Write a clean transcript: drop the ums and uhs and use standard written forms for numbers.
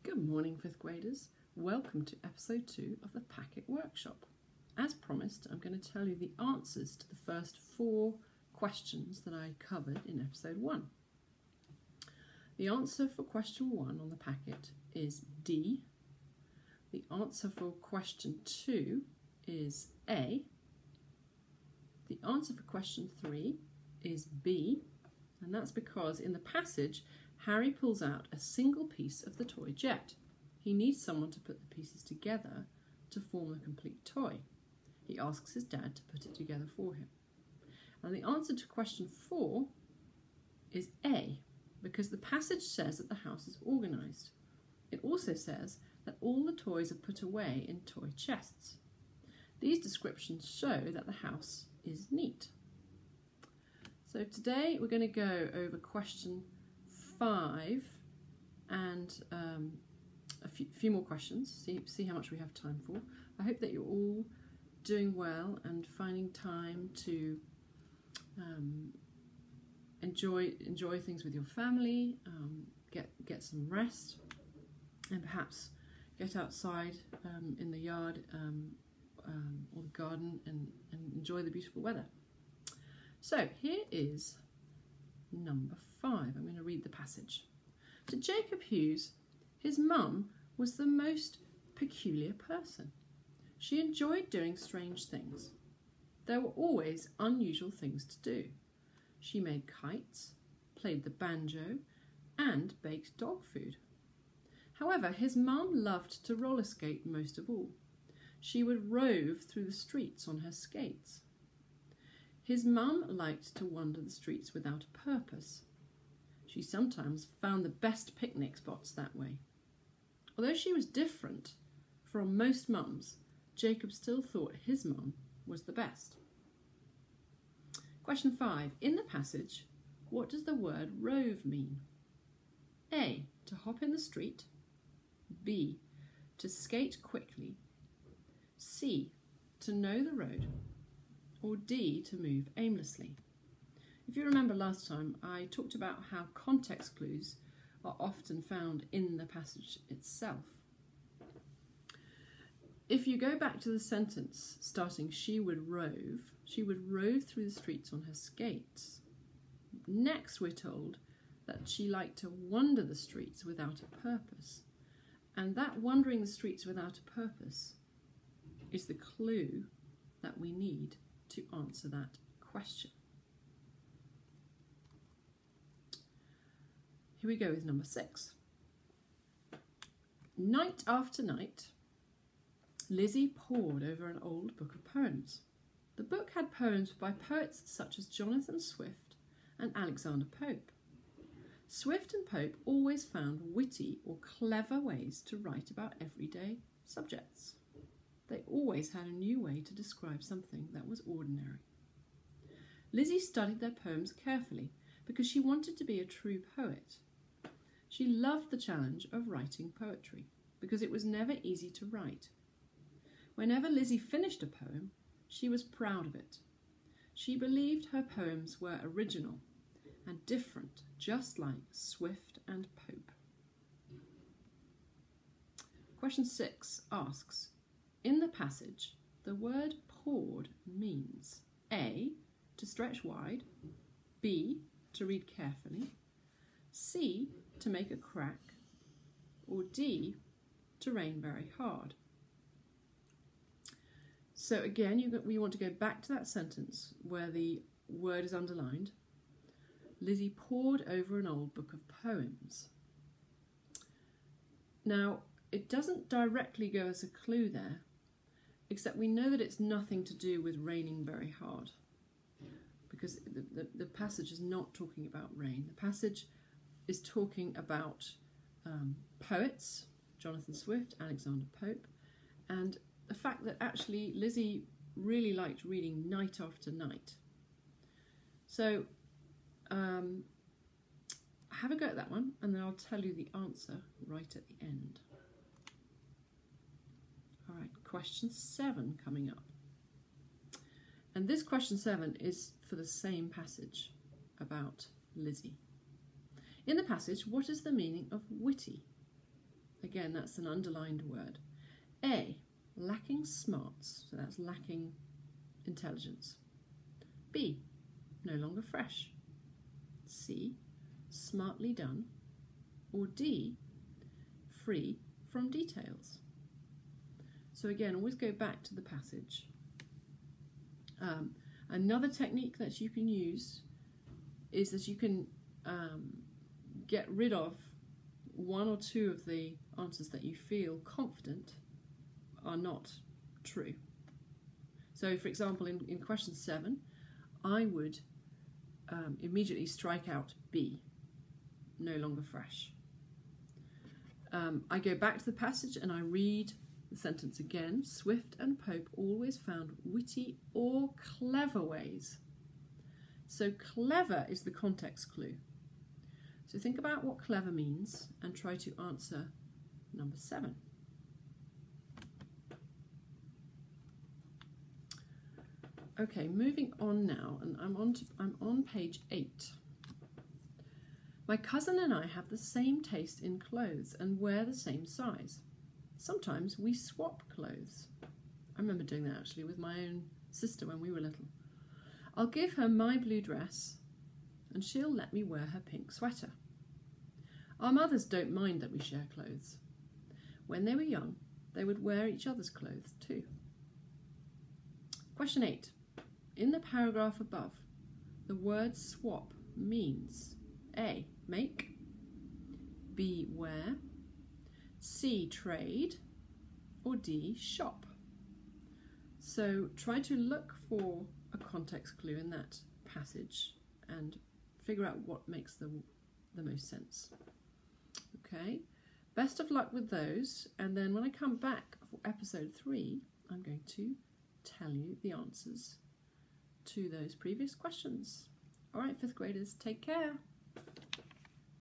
Good morning, fifth graders. Welcome to episode 2 of the Packet Workshop. As promised, I'm going to tell you the answers to the first 4 questions that I covered in episode 1. The answer for question 1 on the packet is D. The answer for question 2 is A. The answer for question 3 is B, and that's because in the passage Harry pulls out a single piece of the toy jet. He needs someone to put the pieces together to form a complete toy. He asks his dad to put it together for him. And the answer to question 4 is A, because the passage says that the house is organised. It also says that all the toys are put away in toy chests. These descriptions show that the house is neat. So today we're going to go over question 5 and a few more questions, see how much we have time for. I hope that you're all doing well and finding time to enjoy things with your family, get some rest, and perhaps get outside in the yard or the garden and enjoy the beautiful weather. So here is number 5. I'm going to read the passage. To Jacob Hughes, his mum was the most peculiar person. She enjoyed doing strange things. There were always unusual things to do. She made kites, played the banjo, and baked dog food. However, his mum loved to roller skate most of all. She would rove through the streets on her skates. His mum liked to wander the streets without a purpose. She sometimes found the best picnic spots that way. Although she was different from most mums, Jacob still thought his mum was the best. Question 5. In the passage, what does the word rove mean? A. To hop in the street. B. To skate quickly. C. To know the road. Or D. To move aimlessly. If you remember last time, I talked about how context clues are often found in the passage itself. If you go back to the sentence starting, she would rove through the streets on her skates. Next we're told that she liked to wander the streets without a purpose. And that wandering the streets without a purpose is the clue that we need to answer that question. Here we go with number 6. Night after night, Lizzie pored over an old book of poems. The book had poems by poets such as Jonathan Swift and Alexander Pope. Swift and Pope always found witty or clever ways to write about everyday subjects. They always had a new way to describe something that was ordinary. Lizzie studied their poems carefully because she wanted to be a true poet. She loved the challenge of writing poetry because it was never easy to write. Whenever Lizzie finished a poem, she was proud of it. She believed her poems were original and different, just like Swift and Pope. Question 6 asks, in the passage, the word poured means A. To stretch wide, B. To read carefully, C. To make a crack, or D. To rain very hard. So again, we want to go back to that sentence where the word is underlined. Lizzie pored over an old book of poems. Now, it doesn't directly go as a clue there, except we know that it's nothing to do with raining very hard, because the passage is not talking about rain. The passage is talking about poets, Jonathan Swift, Alexander Pope, and the fact that actually Lizzie really liked reading night after night. So have a go at that one, and then I'll tell you the answer right at the end. All right, question 7 coming up. And this question 7 is for the same passage about Lizzie. In the passage, what is the meaning of witty? Again, that's an underlined word. A, lacking smarts, so that's lacking intelligence. B, no longer fresh. C, smartly done. Or D, free from details. So again, always go back to the passage. Another technique that you can use is that you can get rid of one or two of the answers that you feel confident are not true. So for example, in question 7, I would immediately strike out B, no longer fresh. I go back to the passage and I read the sentence again. Swift and Pope always found witty or clever ways. So clever is the context clue. So think about what clever means and try to answer number 7. Okay, moving on now, and I'm on page 8. My cousin and I have the same taste in clothes and wear the same size. Sometimes we swap clothes. I remember doing that actually with my own sister when we were little. I'll give her my blue dress and she'll let me wear her pink sweater. Our mothers don't mind that we share clothes. When they were young, they would wear each other's clothes too. Question 8. In the paragraph above, the word swap means A, make, B, wear, C, trade, or D, shop. So try to look for a context clue in that passage and figure out what makes the most sense. Okay, best of luck with those, and then when I come back for episode 3, I'm going to tell you the answers to those previous questions. All right, 5th graders, take care.